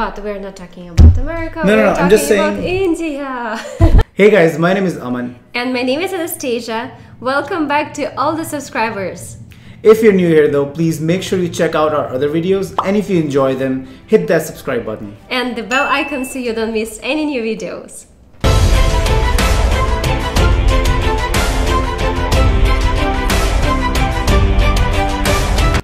But we're not talking about America, No, we're I'm just talking about saying. India. Hey guys, my name is Aman. And my name is Anastasia. Welcome back to all the subscribers. If you're new here though, please make sure you check out our other videos, and if you enjoy them, hit that subscribe button. And the bell icon so you don't miss any new videos.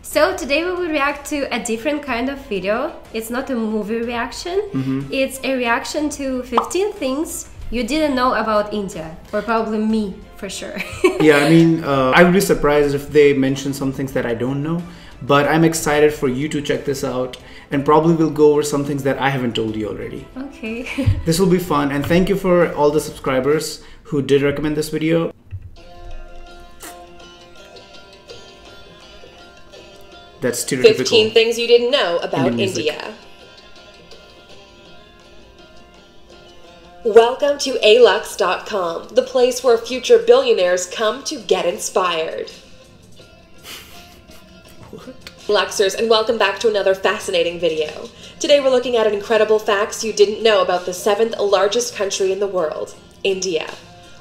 So today we will react to a different kind of video. It's not a movie reaction. It's a reaction to 15 things you didn't know about India. Or probably me, for sure. Yeah, I mean, I would be surprised if they mention some things that I don't know. But I'm excited for you to check this out. And probably we'll go over some things that I haven't told you already. Okay. This will be fun. And thank you for all the subscribers who did recommend this video. That's Stereotypical. 15 things you didn't know about India. Welcome to ALUX.com, the place where future billionaires come to get inspired. Luxers, and welcome back to another fascinating video. Today we're looking at incredible facts you didn't know about the 7th largest country in the world, India.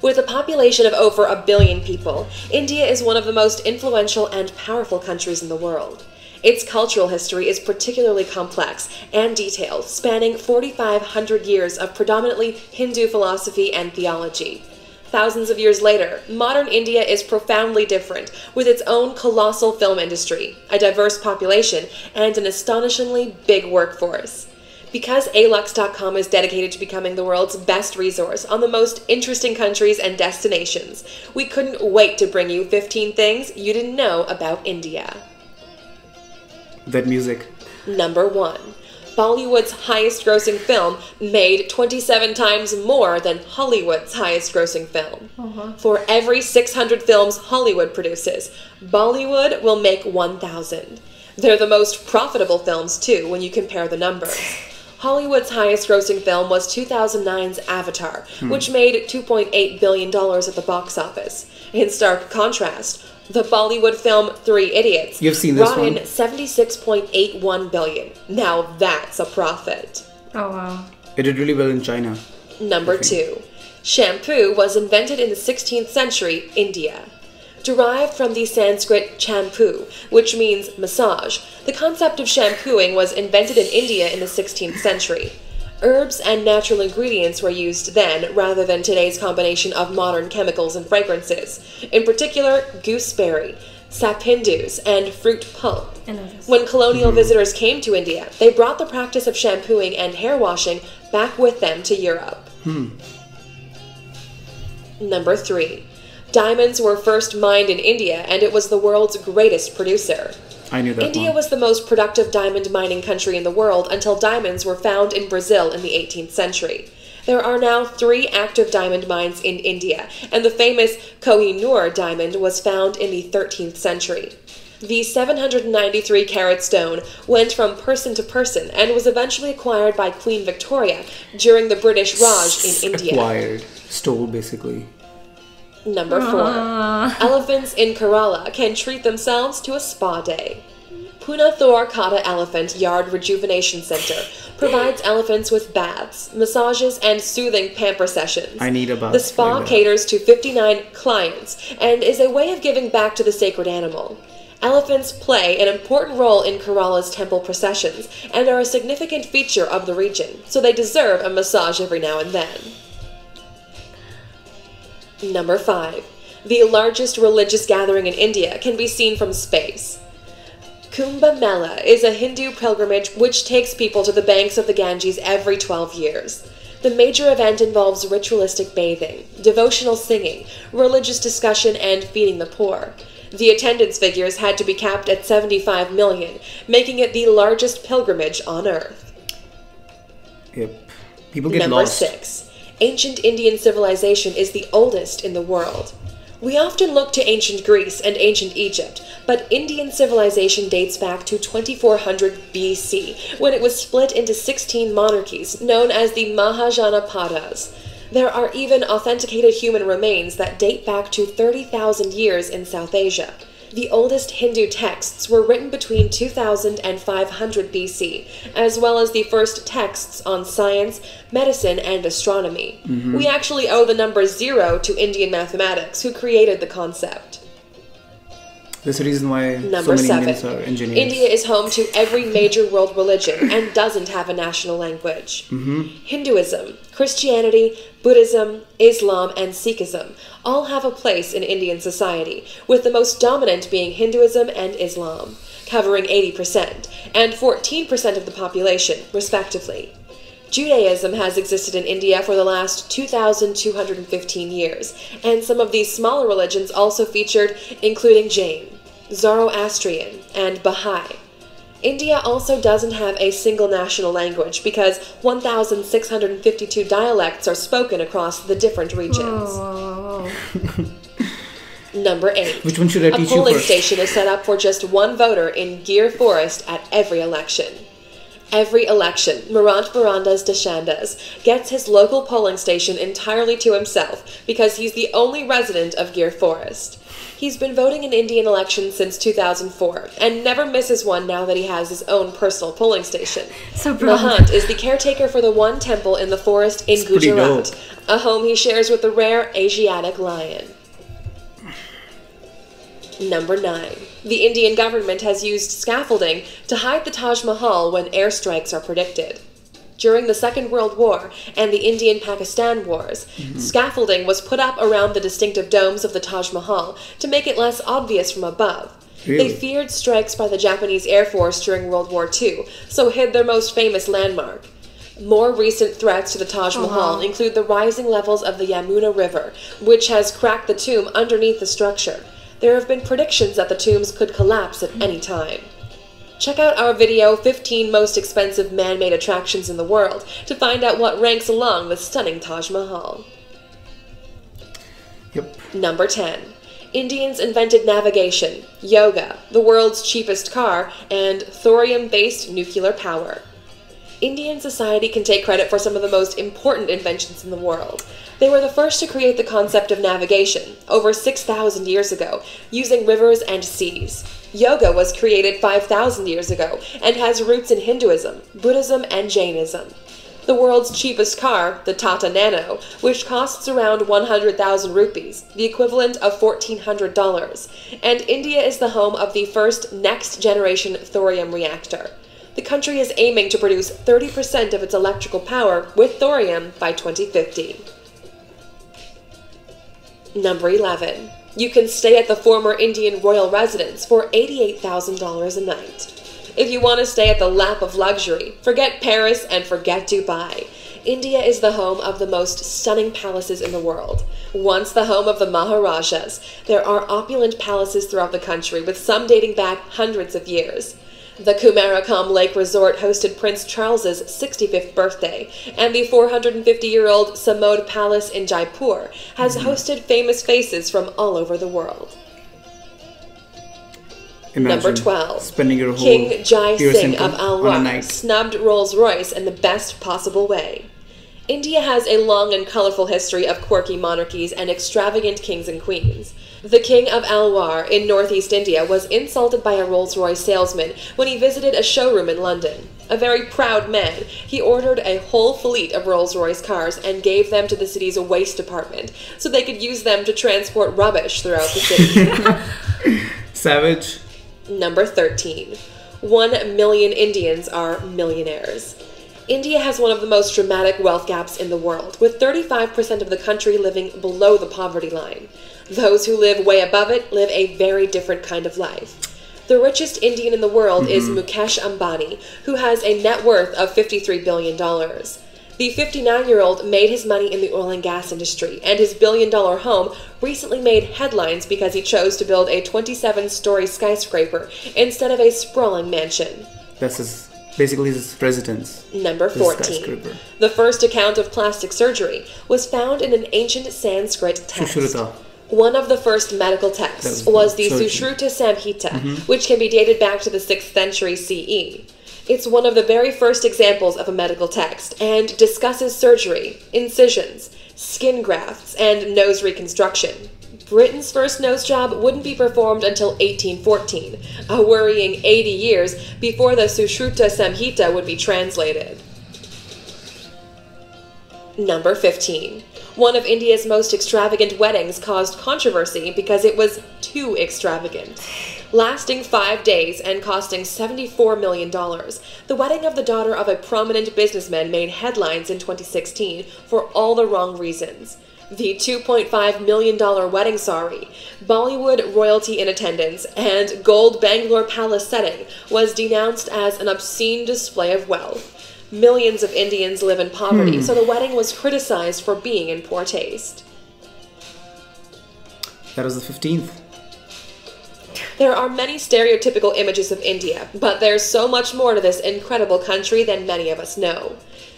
With a population of over 1 billion people, India is one of the most influential and powerful countries in the world. Its cultural history is particularly complex and detailed, spanning 4,500 years of predominantly Hindu philosophy and theology. Thousands of years later, modern India is profoundly different, with its own colossal film industry, a diverse population, and an astonishingly big workforce. Because ALUX.com is dedicated to becoming the world's best resource on the most interesting countries and destinations, we couldn't wait to bring you 15 things you didn't know about India. That music. Number 1. Bollywood's highest-grossing film made 27 times more than Hollywood's highest-grossing film. For every 600 films Hollywood produces, Bollywood will make 1,000. They're the most profitable films, too, when you compare the numbers. Hollywood's highest-grossing film was 2009's Avatar, which made $2.8 billion at the box office. In stark contrast, the Bollywood film 3 Idiots brought in $76.81 billion. Now that's a profit. Oh wow. It did really well in China. Number 2. Shampoo was invented in the 16th century, India. Derived from the Sanskrit champu, which means massage, the concept of shampooing was invented in India in the 16th century. Herbs and natural ingredients were used then, rather than today's combination of modern chemicals and fragrances. In particular, gooseberry, sapindus, and fruit pulp. When colonial visitors came to India, they brought the practice of shampooing and hair washing back with them to Europe. Number 3. Diamonds were first mined in India, and it was the world's greatest producer. I knew that India was the most productive diamond mining country in the world until diamonds were found in Brazil in the 18th century. There are now 3 active diamond mines in India, and the famous Kohinoor diamond was found in the 13th century. The 793-carat stone went from person to person and was eventually acquired by Queen Victoria during the British Raj in India. Acquired. Stole, basically. Number 4. Elephants in Kerala can treat themselves to a spa day. Punathur Kata Elephant Yard Rejuvenation Center provides elephants with baths, massages, and soothing pamper sessions. I need a bath. The spa caters to 59 clients and is a way of giving back to the sacred animal. Elephants play an important role in Kerala's temple processions and are a significant feature of the region, so they deserve a massage every now and then. Number 5. The largest religious gathering in India can be seen from space. Kumbh Mela is a Hindu pilgrimage which takes people to the banks of the Ganges every 12 years. The major event involves ritualistic bathing, devotional singing, religious discussion, and feeding the poor. The attendance figures had to be capped at 75 million, making it the largest pilgrimage on Earth. Yep. People get lost. Number 6. Ancient Indian civilization is the oldest in the world. We often look to ancient Greece and ancient Egypt, but Indian civilization dates back to 2400 BC, when it was split into 16 monarchies, known as the Mahajanapadas. There are even authenticated human remains that date back to 30,000 years in South Asia. The oldest Hindu texts were written between 2000 and 500 BC, as well as the first texts on science, medicine, and astronomy. We actually owe the number 0 to Indian mathematics, who created the concept. There's a reason why Number so many 7. Indians are engineers. India is home to every major world religion and doesn't have a national language. Hinduism, Christianity, Buddhism, Islam, and Sikhism all have a place in Indian society, with the most dominant being Hinduism and Islam, covering 80% and 14% of the population, respectively. Judaism has existed in India for the last 2,215 years, and some of these smaller religions also featured, including Jain, Zoroastrian, and Baha'i. India also doesn't have a single national language because 1,652 dialects are spoken across the different regions. Whoa. Number 8. Which one should I teach you A polling first? station is set up for just one voter in Gir Forest at every election. Every election, Marant Barandas Deshandas gets his local polling station entirely to himself because he's the only resident of Gir Forest. He's been voting in Indian elections since 2004 and never misses one now that he has his own personal polling station. So proud. Mahant is the caretaker for the one temple in the forest in It's pretty Gujarat, dope. a home he shares with the rare Asiatic lion. Number 9. The Indian government has used scaffolding to hide the Taj Mahal when airstrikes are predicted. During the Second World War and the Indian-Pakistan Wars, scaffolding was put up around the distinctive domes of the Taj Mahal to make it less obvious from above. Really? They feared strikes by the Japanese Air Force during World War II, so hid their most famous landmark. More recent threats to the Taj Mahal include the rising levels of the Yamuna River, which has cracked the tomb underneath the structure. There have been predictions that the tombs could collapse at any time. Check out our video, 15 Most Expensive Man-Made Attractions in the World, to find out what ranks along the stunning Taj Mahal. Yep. Number 10. Indians invented navigation, yoga, the world's cheapest car, and thorium-based nuclear power. Indian society can take credit for some of the most important inventions in the world. They were the first to create the concept of navigation, over 6,000 years ago, using rivers and seas. Yoga was created 5,000 years ago and has roots in Hinduism, Buddhism, and Jainism. The world's cheapest car, the Tata Nano, which costs around 100,000 rupees, the equivalent of $1,400, and India is the home of the first next-generation thorium reactor. The country is aiming to produce 30% of its electrical power with thorium by 2050. Number 11. You can stay at the former Indian royal residence for $88,000 a night. If you want to stay at the lap of luxury, forget Paris and forget Dubai. India is the home of the most stunning palaces in the world. Once the home of the Maharajas, there are opulent palaces throughout the country, with some dating back hundreds of years. The Kumarakam Lake Resort hosted Prince Charles's 65th birthday, and the 450-year-old Samod Palace in Jaipur has hosted famous faces from all over the world. Imagine Number 12. spending your whole King Jai year Singh simple of on a ALUX night. snubbed Rolls Royce in the best possible way. India has a long and colorful history of quirky monarchies and extravagant kings and queens. The King of Alwar in northeast India was insulted by a Rolls Royce salesman when he visited a showroom in London. A very proud man, he ordered a whole fleet of Rolls Royce cars and gave them to the city's waste department so they could use them to transport rubbish throughout the city. Savage. Number 13. 1 million Indians are millionaires. India has one of the most dramatic wealth gaps in the world, with 35% of the country living below the poverty line. Those who live way above it live a very different kind of life. The richest Indian in the world is Mukesh Ambani, who has a net worth of $53 billion. The 59-year-old made his money in the oil and gas industry, and his billion-dollar home recently made headlines because he chose to build a 27-story skyscraper instead of a sprawling mansion. That's basically his residence. Number His 14. skyscraper. The first account of plastic surgery was found in an ancient Sanskrit text. Sushruta. One of the first medical texts was the surgery. Sushruta Samhita, which can be dated back to the 6th century CE. It's one of the very first examples of a medical text and discusses surgery, incisions, skin grafts, and nose reconstruction. Britain's first nose job wouldn't be performed until 1814, a worrying 80 years before the Sushruta Samhita would be translated. Number 15. One of India's most extravagant weddings caused controversy because it was too extravagant. Lasting 5 days and costing $74 million, the wedding of the daughter of a prominent businessman made headlines in 2016 for all the wrong reasons. The $2.5 million wedding sari, Bollywood royalty in attendance, and gold Bangalore palace setting was denounced as an obscene display of wealth. Millions of Indians live in poverty, so the wedding was criticized for being in poor taste. That was the 15th. There are many stereotypical images of India, but there's so much more to this incredible country than many of us know.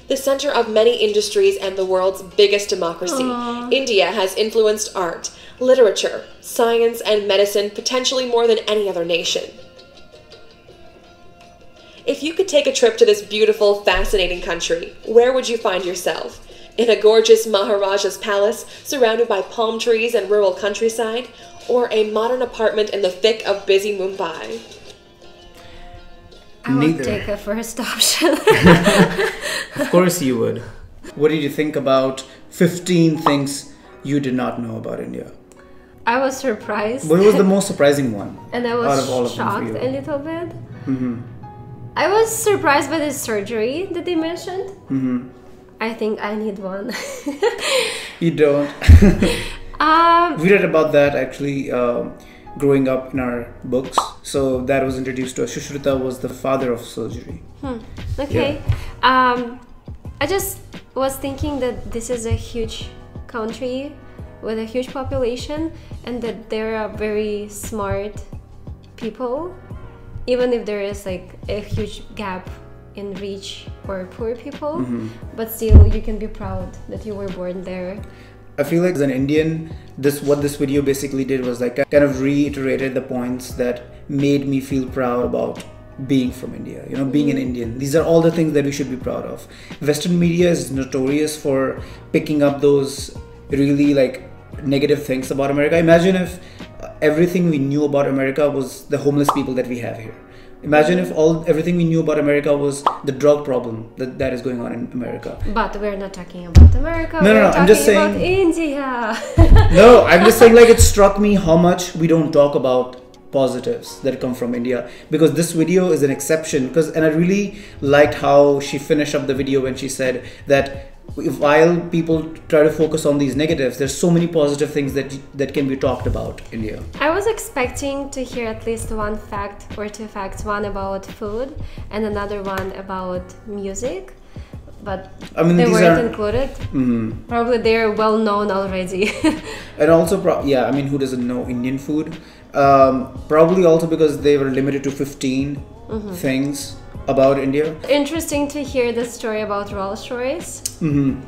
The center of many industries and the world's biggest democracy, India has influenced art, literature, science, and medicine potentially more than any other nation. If you could take a trip to this beautiful, fascinating country, where would you find yourself? In a gorgeous Maharaja's palace, surrounded by palm trees and rural countryside, or a modern apartment in the thick of busy Mumbai? I would take a first option. Of course you would. What did you think about 15 things you did not know about India? I was surprised. What was the most surprising one? And I out of all was of them for shocked you? a little bit. I was surprised by the surgery that they mentioned. I think I need one. You don't. We read about that actually growing up in our books. So that was introduced to us. Sushruta was the father of surgery. Okay. Yeah. I just was thinking that this is a huge country with a huge population and that there are very smart people, even if there is like a huge gap in rich or poor people, but still you can be proud that you were born there. I feel like as an Indian, what this video basically did was like kind of reiterated the points that made me feel proud about being from India, you know, being an Indian. These are all the things that we should be proud of. Western media is notorious for picking up those really like negative things about America. Imagine if everything we knew about America was the homeless people that we have here. Imagine if everything we knew about America was the drug problem that is going on in America. But we're not talking about America. No, I'm just saying about India. No, I'm just saying like it struck me how much we don't talk about positives that come from India, because this video is an exception. And I really liked how she finished up the video when she said that while people try to focus on these negatives, there's so many positive things that can be talked about India. I was expecting to hear at least one fact or two facts, one about food and another one about music, but I mean, they weren't included. Probably they're well known already. And also, I mean, who doesn't know Indian food? Probably also because they were limited to 15 things about India. Interesting to hear the story about Rolls Royce. And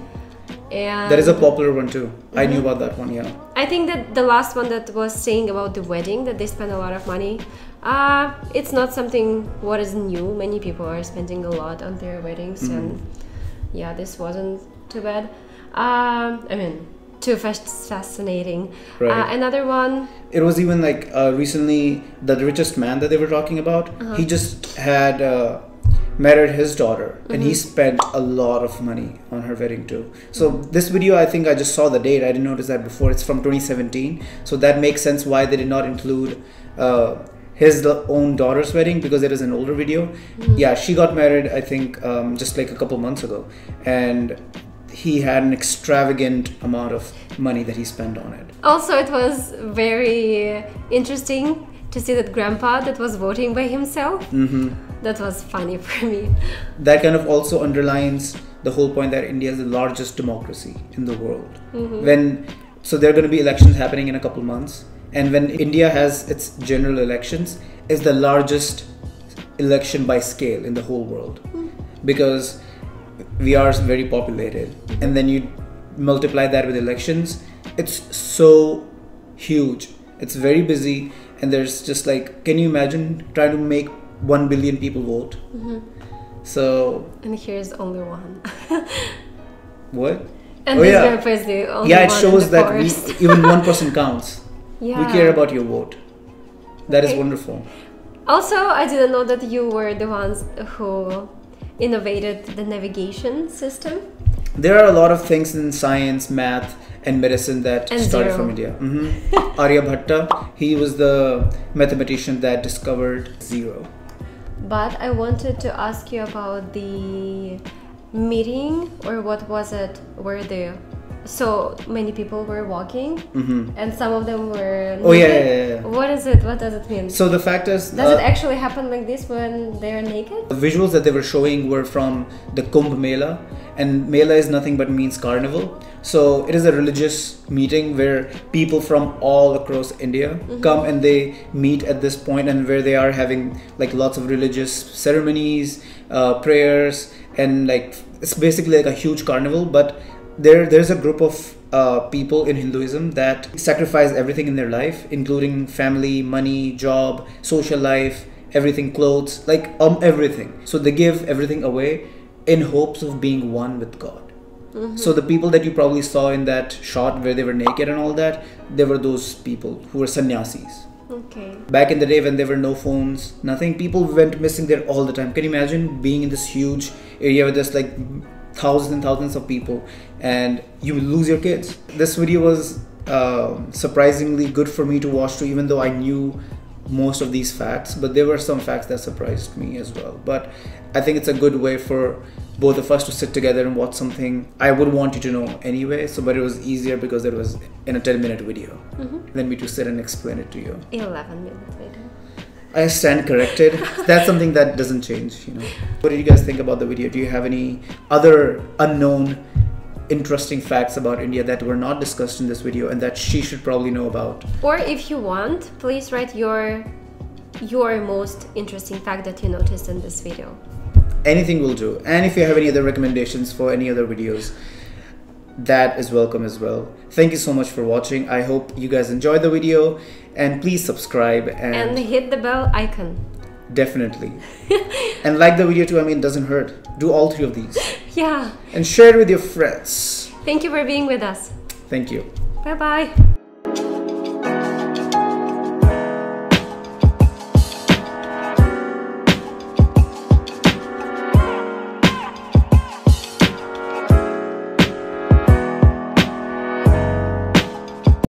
that is a popular one too. I knew about that one, yeah. I think that the last one that was saying about the wedding, that they spend a lot of money, it's not something what is new. Many people are spending a lot on their weddings, and yeah, this wasn't too bad. I mean, too fascinating. Right. Another one. It was even like recently the richest man that they were talking about. He just had married his daughter, and he spent a lot of money on her wedding too. So this video, I think I just saw the date. I didn't notice that before. It's from 2017, so that makes sense why they did not include his own daughter's wedding, because it is an older video. Yeah, she got married I think just like a couple months ago, and he had an extravagant amount of money that he spent on it. Also, it was very interesting to see that grandpa that was voting by himself. That was funny for me. That kind of also underlines the whole point that India is the largest democracy in the world. So there are going to be elections happening in a couple months, and when India has its general elections, it's the largest election by scale in the whole world, because we are very populated, and then you multiply that with elections, it's so huge. It's very busy, and there's just like, can you imagine trying to make 1 billion people vote? So, and here's only one. What? And this grandpa is the only one. Yeah, it shows that even one person counts. Yeah. We care about your vote. That is Okay. wonderful. Also, I didn't know that you were the ones who innovated the navigation system. There are a lot of things in science, math, and medicine that And started zero. from India. Aryabhatta, he was the mathematician that discovered zero. But I wanted to ask you about the meeting, or what was it, where the so many people were walking, and some of them were naked. Oh, yeah. What is it? What does it mean? So the fact is, Does it actually happen like this when they are naked? the visuals that they were showing were from the Kumbh Mela, and Mela is nothing but means carnival. So it is a religious meeting where people from all across India come and they meet at this point, and where they are having like lots of religious ceremonies, prayers, and like it's basically like a huge carnival. But there's a group of people in Hinduism that sacrifice everything in their life, including family, money, job, social life, everything, clothes, like everything. So they give everything away in hopes of being one with God. So the people that you probably saw in that shot where they were naked and all that, they were those people who were sannyasis. Okay. Back in the day when there were no phones, nothing, people went missing there all the time. Can you imagine being in this huge area with just like thousands and thousands of people, and you will lose your kids? This video was surprisingly good for me to watch too, even though I knew most of these facts, but there were some facts that surprised me as well. But I think it's a good way for both of us to sit together and watch something I would want you to know anyway. So, but it was easier because it was in a 10-minute video than me to sit and explain it to you. 11 minutes later. I stand corrected. That's something that doesn't change, you know. What did you guys think about the video? Do you have any other unknown, interesting facts about India that were not discussed in this video and that she should probably know about? Or if you want, please write your most interesting fact that you noticed in this video. Anything will do. And if you have any other recommendations for any other videos, that is welcome as well. Thank you so much for watching. I hope you guys enjoyed the video, and please subscribe And hit the bell icon. definitely. And like the video too. I mean, it doesn't hurt. Do all three of these. Yeah. And share it with your friends. Thank you for being with us. Thank you. Bye bye.